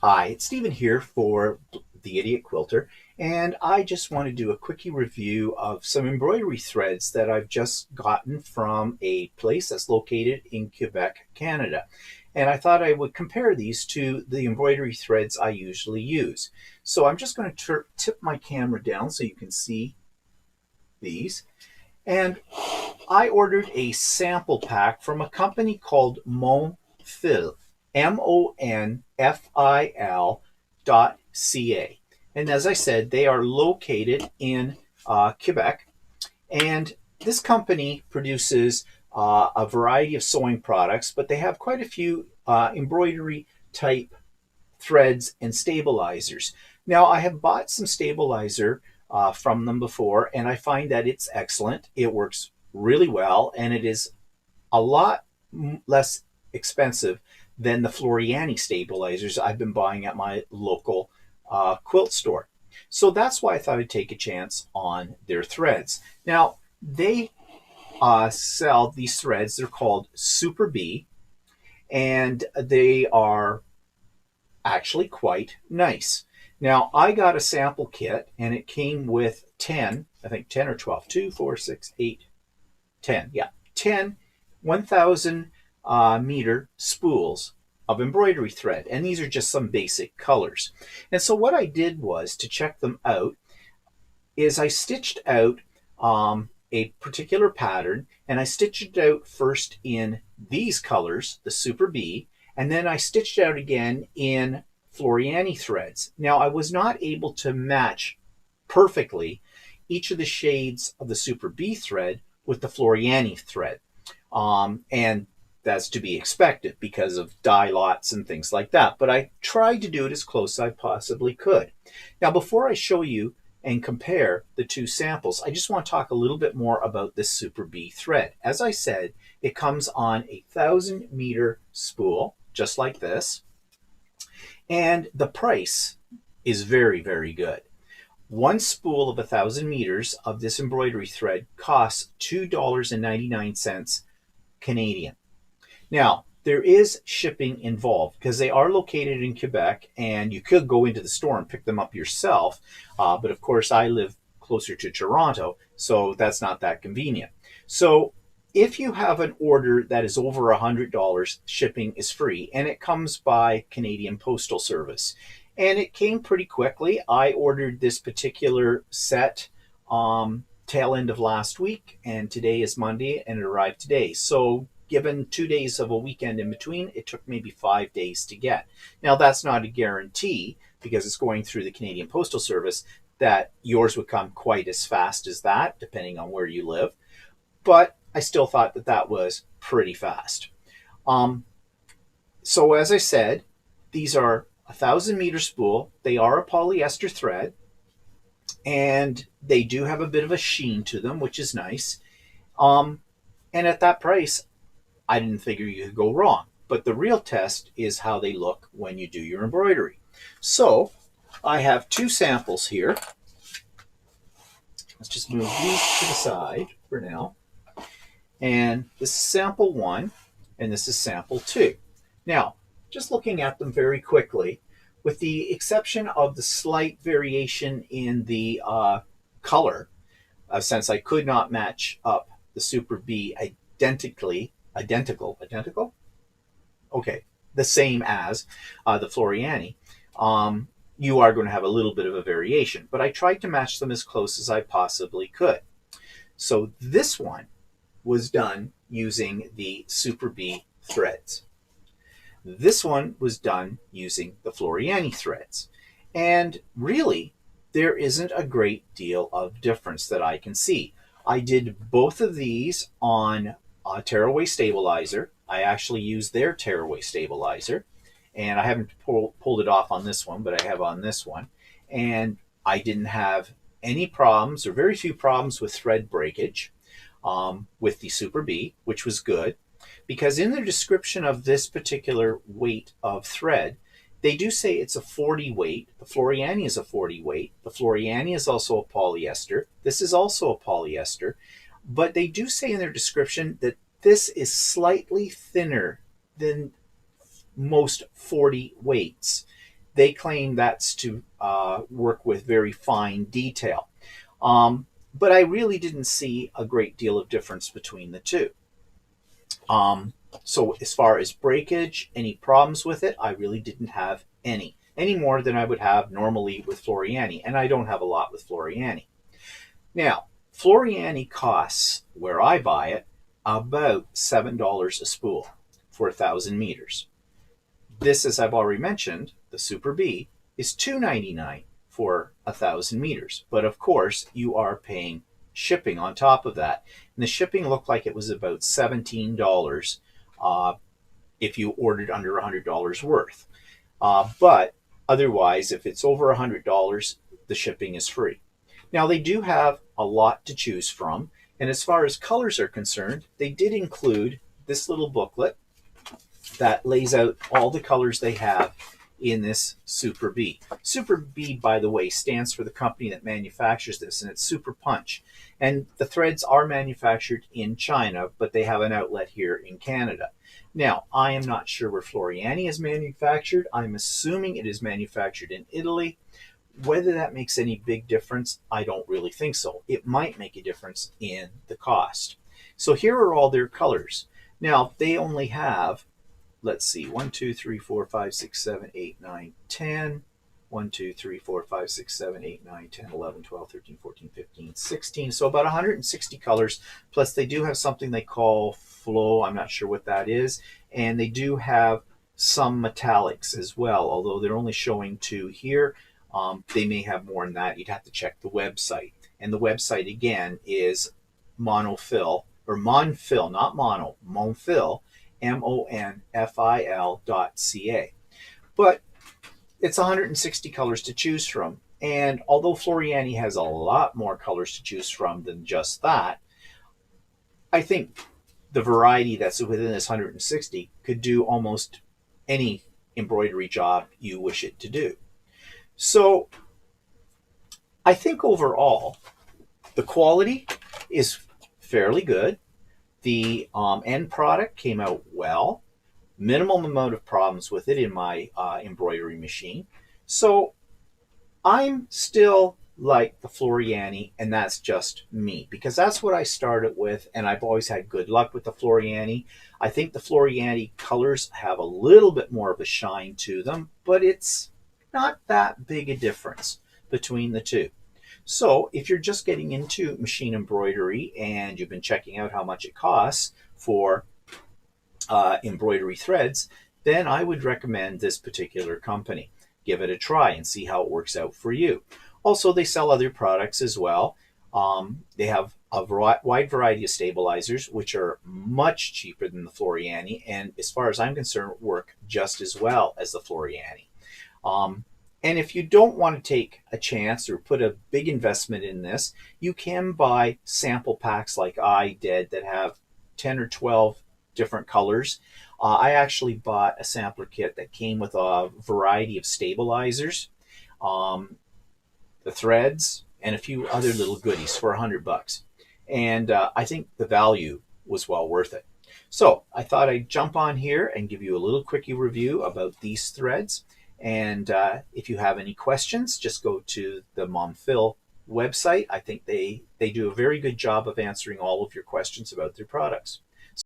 Hi, it's Stephen here for the Idiot Quilter, and I just want to do a quickie review of some embroidery threads that I've just gotten from a place that's located in Quebec, Canada. And I thought I would compare these to the embroidery threads I usually use. So I'm just going to tip my camera down so you can see these. And I ordered a sample pack from a company called Monfil, Monfil.ca. And as I said, they are located in Quebec. And this company produces a variety of sewing products, but they have quite a few embroidery type threads and stabilizers. Now, I have bought some stabilizer from them before, and I find that it's excellent. It works really well, and it is a lot less expensive than the Floriani stabilizers I've been buying at my local quilt store. So that's why I thought I'd take a chance on their threads. Now, they sell these threads. They're called SuperB, and they are actually quite nice. Now, I got a sample kit, and it came with 10, I think 10 or 12, 2, 4, 6, 8, 10, yeah, 10 1,000 meter spools of embroidery thread. And these are just some basic colors. And so what I did was, to check them out, is I stitched out a particular pattern, and I stitched it out first in these colors, the SuperB, and then I stitched it out again in Floriani threads. Now, I was not able to match perfectly each of the shades of the SuperB thread with the Floriani thread. And that's to be expected because of dye lots and things like that. But I tried to do it as close as I possibly could. Now, before I show you and compare the two samples, I just want to talk a little bit more about this SuperB thread. As I said, it comes on a 1,000 meter spool, just like this. And the price is very, very good. One spool of 1,000 meters of this embroidery thread costs $2.99 Canadian. Now, there is shipping involved because they are located in Quebec, and you could go into the store and pick them up yourself. But of course, I live closer to Toronto, so that's not that convenient. So if you have an order that is over $100, shipping is free, and it comes by Canadian Postal Service. And it came pretty quickly. I ordered this particular set tail end of last week, and today is Monday, and it arrived today. So given 2 days of a weekend in between, it took maybe 5 days to get. Now, that's not a guarantee, because it's going through the Canadian Postal Service, that yours would come quite as fast as that, depending on where you live. But I still thought that that was pretty fast. So as I said, these are 1,000 meter spool. They are a polyester thread, and they do have a bit of a sheen to them, which is nice. And at that price, I didn't figure you could go wrong. But the real test is how they look when you do your embroidery. So I have two samples here. Let's just move these to the side for now. And this is sample 1, and this is sample 2. Now, just looking at them very quickly, with the exception of the slight variation in the color, since I could not match up the SuperB identical? Okay, the same as the Floriani, you are going to have a little bit of a variation, but I tried to match them as close as I possibly could. So this one was done using the SuperB threads. This one was done using the Floriani threads. And really, there isn't a great deal of difference that I can see. I did both of these on a tearaway stabilizer. I actually used their tearaway stabilizer. And I haven't pulled it off on this one, but I have on this one. And I didn't have any problems, or very few problems, with thread breakage with the SuperB, which was good. Because in their description of this particular weight of thread, they do say it's a 40 weight. The Floriani is a 40 weight. The Floriani is also a polyester. This is also a polyester. But they do say in their description that this is slightly thinner than most 40 weights. they claim that's to work with very fine detail. But I really didn't see a great deal of difference between the two. So as far as breakage, any problems with it, I really didn't have any more than I would have normally with Floriani, and I don't have a lot with Floriani. Now, Floriani costs, where I buy it, about $7 a spool for 1,000 meters. This, as I've already mentioned, the SuperB, is $2.99 for 1,000 meters. But of course, you are paying shipping on top of that. And the shipping looked like it was about $17 if you ordered under $100 worth. But otherwise, if it's over $100, the shipping is free. Now, they do have a lot to choose from. And as far as colors are concerned, they did include this little booklet that lays out all the colors they have in this SuperB. SuperB, by the way, stands for the company that manufactures this, and it's Super Punch. And the threads are manufactured in China, but they have an outlet here in Canada. Now, I am not sure where Floriani is manufactured. I'm assuming it is manufactured in Italy. Whether that makes any big difference, I don't really think so. It might make a difference in the cost. So here are all their colors. Now, they only have, let's see, 1, 2, 3, 4, 5, 6, 7, 8, 9, 10. 1, 2, 3, 4, 5, 6, 7, 8, 9, 10, 11, 12, 13, 14, 15, 16. So about 160 colors. Plus they do have something they call flow. I'm not sure what that is. And they do have some metallics as well, although they're only showing 2 here. They may have more than that. You'd have to check the website. And the website, again, is Monfil, or Monfil, not mono, Monfil, MONFIL.ca. But it's 160 colors to choose from. And although Floriani has a lot more colors to choose from than just that, I think the variety that's within this 160 could do almost any embroidery job you wish it to do. So I think overall, the quality is fairly good. The end product came out well. Minimum amount of problems with it in my embroidery machine. So I'm still like the Floriani, and that's just me, because that's what I started with, and I've always had good luck with the Floriani. I think the Floriani colors have a little bit more of a shine to them, but it's not that big a difference between the two. So if you're just getting into machine embroidery and you've been checking out how much it costs for embroidery threads, then I would recommend this particular company. Give it a try and see how it works out for you. Also, they sell other products as well. They have a wide variety of stabilizers, which are much cheaper than the Floriani, and as far as I'm concerned, work just as well as the Floriani. And if you don't want to take a chance or put a big investment in this, you can buy sample packs like I did that have 10 or 12 different colors. I actually bought a sampler kit that came with a variety of stabilizers, the threads, and a few other little goodies for $100. And I think the value was well worth it. So I thought I'd jump on here and give you a little quickie review about these threads. And if you have any questions, just go to the Monfil website. I think they do a very good job of answering all of your questions about their products.